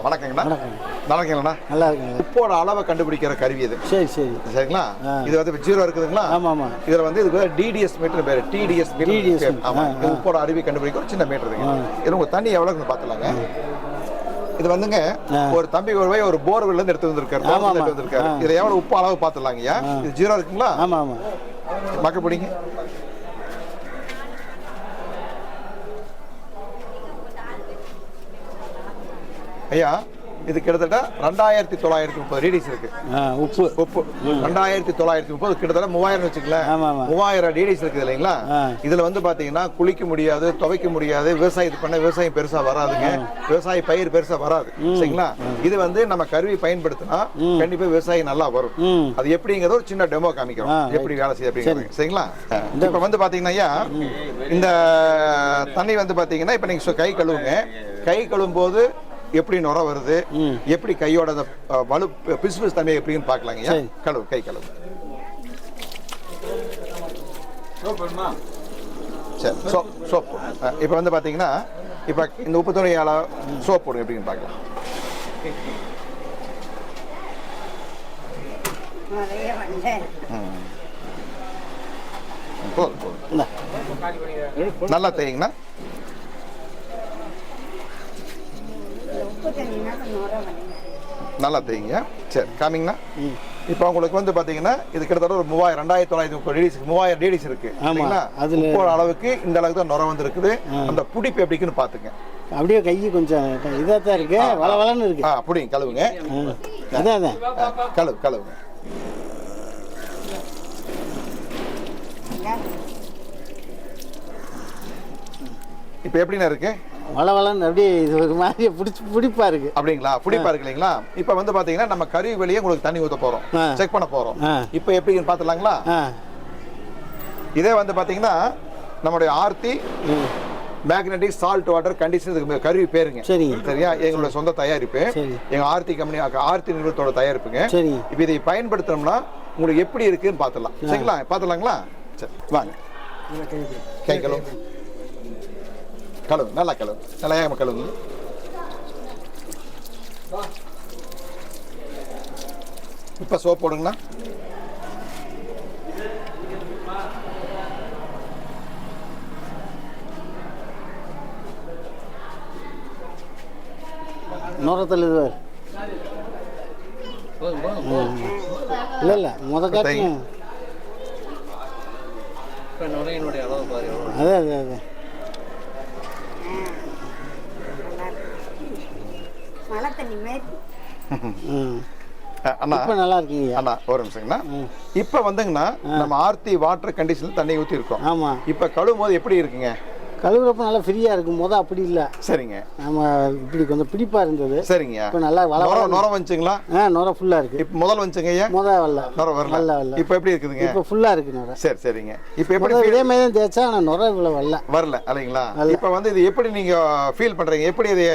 வணக்கங்கண்ணா. நல்லா இருக்கீங்களா? நல்லா இருக்குங்க. உப்போட அளவை கண்டுபிடிக்கிற கருவி இது. சரி சரி சரிங்களா? இது வந்து 0 இருக்குதுங்களா? ஆமாம் ஆமாம். இதில் வந்து இதுக்கு டிடிஎஸ் மீட்டர் பேர். TDS meter. ஆமாம். உப்போட அளவை கண்டுபிடிக்கிற ஒரு சின்ன மீட்டருங்க. இது உங்கள் தண்ணி எவ்வளோன்னு பார்த்துலாங்க. இது வந்துங்க ஒரு தம்பி ஒரு போர்வெல்ல இருந்து எடுத்து வந்திருக்காரு. இதில் எவ்வளோ உப்பு அளவு பார்த்துலாங்கய்யா. இது 0 இருக்குங்களா? ஆமாம் ஆமாம். மக்கள் பிடிங்க. ஐயா இது கிட்டத்தட்ட 2930 டிடிஸ் இருக்கு. உப்பு 2930 கிட்டத்தட்ட 3000 வச்சுக்கலாம். 3000 டிடிஸ் இருக்குது இல்லைங்களா? இதுல வந்து பாத்தீங்கன்னா குளிக்க முடியாது, துவைக்க முடியாது, விவசாயம் பண்ண விவசாயம் பெருசா வராதுங்க. விவசாய பயிர் பெருசா வராது. சரிங்களா? இது வந்து நம்ம கருவி பயன்படுத்தினா கண்டிப்பா விவசாயம் நல்லா வரும். அது எப்படிங்கிறது ஒரு சின்ன டெமோ காமிக்கிறோம். எப்படி வேலை செய்ய அப்படிங்கிறது. சரிங்களா? இப்ப வந்து பாத்தீங்கன்னா ஐயா இந்த தண்ணி வந்து பாத்தீங்கன்னா இப்ப நீங்க கை கழுவுங்க. கை கழுவும் போது எப்படி நுர வருது, எப்படி கையோட வலு பிசு தன்மை எப்படின்னு பார்க்கலாங்க. கழுவு, கை கழுவு. சரி, சோப். இப்போ வந்து பார்த்தீங்கன்னா இப்போ இந்த உப்பு துணியால் சோப் போடுங்க எப்படின்னு பார்க்கலாம். போதும். நல்லா தேய்ங்கண்ணா. நல்லா தேய்ங்க. சரி காமிங்கண்ணா. இப்போ உங்களுக்கு வந்து பார்த்தீங்கன்னா இது கிட்டத்தட்ட ஒரு 2930 டிடிஸ் 3000 டிடிஸ் இருக்கு. உப்போட அளவுக்கு இந்த அளவுக்கு தான் நுர வந்து இருக்குது. அந்த புடிப்பு எப்படின்னு பார்த்துங்க. அப்படியே கை கொஞ்சம் இதாக தான் இருக்கு, வளவளன்னு இருக்கு. அப்படிங்க கழுவுங்க. அதான் கழுவுங்க. இப்போ எப்படின்னா இருக்கு? வளவளன்னு அப்படியே இது ஒரு மாதிரி பிடிப்பா இருக்கு. அப்படிங்களா? பிடிப்பா இருக்கு இல்லைங்களா? இப்போ வந்து பாத்தீங்கன்னா நம்ம கருவி வெளியே உங்களுக்கு தண்ணி ஊற்ற போறோம், செக் பண்ண போறோம். இப்போ எப்படின்னு பார்த்துலாங்களா? இதே வந்து பாத்தீங்கன்னா நம்மளுடைய ஆர்த்தி மேக்னெட்டிக் சால்ட் வாட்டர் கண்டிஷன் கருவி பேருங்க. சரியா? எங்களோட சொந்த தயாரிப்பு. எங்க ஆர்த்தி கம்பெனி ஆர்த்தி நிறுவனத்தோட தயாரிப்புங்க. இப்போ இதை பயன்படுத்தணும்னா உங்களுக்கு எப்படி இருக்குன்னு பார்த்துலாம். சரிங்களா? பார்த்துலாங்களா? சரி வாங்க. கை கழுவு. கழுவு, நல்லா கழுவு, நல்லா ஏகமாக கழுவு. இப்போ சோப் போடுங்கண்ணா. நுரத்தில் இது இல்லை முதல் அதே நல்லா இருக்கீங்க அண்ணா. ஒரு நிமிஷங்கண்ணா. இப்ப வந்துங்கண்ணா நம்ம ஆர்த்தி வாட்டர் கண்டிஷன்ல தண்ணி ஊத்தி இருக்கோம். ஆமா. இப்ப கழுவும் போது எப்படி இருக்குங்க? கழுவுறப்ப நல்லா ஃப்ரீயா இருக்கும். போது அப்படி இல்ல. சரிங்க. நம்ம இப்படி கொஞ்சம் பிடிப்பா இருந்தது. சரிங்க. இப்ப நல்லா நுர வந்துச்சுங்களா? நுர ஃபுல்லா இருக்கு. இப்ப முதல்ல வந்துச்சுங்க ஐயா? வரல. நுர வரல. இப்ப எப்படி இருக்குதுங்க? இப்ப ஃபுல்லா இருக்கு நுர. சரி சரிங்க. இப்ப எப்படி இதே மாதிரி தான் தேய்ச்சா ஆனா நுர இவ்வளவு வரல இல்லைங்களா? இப்ப வந்து இது எப்படி நீங்க ஃபீல் பண்றீங்க? எப்படி இதை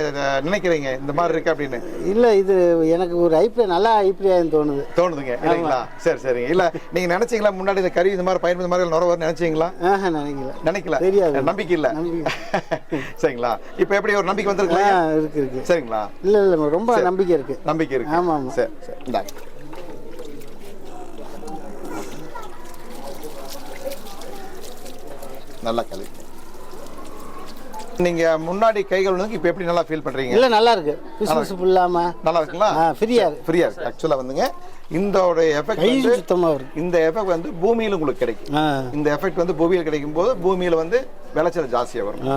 நினைக்கிறீங்க இந்த மாதிரி இருக்கு அப்படின்னு? இல்ல இது எனக்கு ஒரு நல்ல அபிப்பிராயம் தோணுதுங்க இல்லைங்களா? சரி சரிங்க. இல்ல நீங்க நினைச்சீங்களா முன்னாடி இந்த கருவி இந்த மாதிரி பயன்படுத்த மாதிரி நுர வரும் நினைச்சீங்களா? நினைக்கல. தெரியாது. நம்பிக்கை இல்ல. சரிங்களா? இப்ப எப்படி ஒரு நம்பிக்கை வந்திருக்கா? இருக்கு. சரிங்களா? இல்ல ரொம்ப நம்பிக்கை இருக்கு. ஆமா ஆமா. சரி சரி. இந்தாங்க. நல்லா கழுவி. நீங்க முன்னாடி கைகள் வந்து இப்ப எப்படி நல்லா ஃபீல் பண்றீங்க? இல்ல நல்லா இருக்கு. பிசுபிசுப்பு இல்லாம நல்லா இருக்குங்களா? ஃப்ரீயா இருக்கு. ஆக்சுவலா வந்துங்க இந்த எஃபெக்ட் சுத்தமா இருக்கு. இந்த எஃபெக்ட் வந்து பூமியில உங்களுக்கு கிடைக்கும். இந்த எஃபெக்ட் வந்து பூமியில கிடைக்கும் போது பூமியில வந்து விளைச்சல் ஜாஸ்தியா வரும்.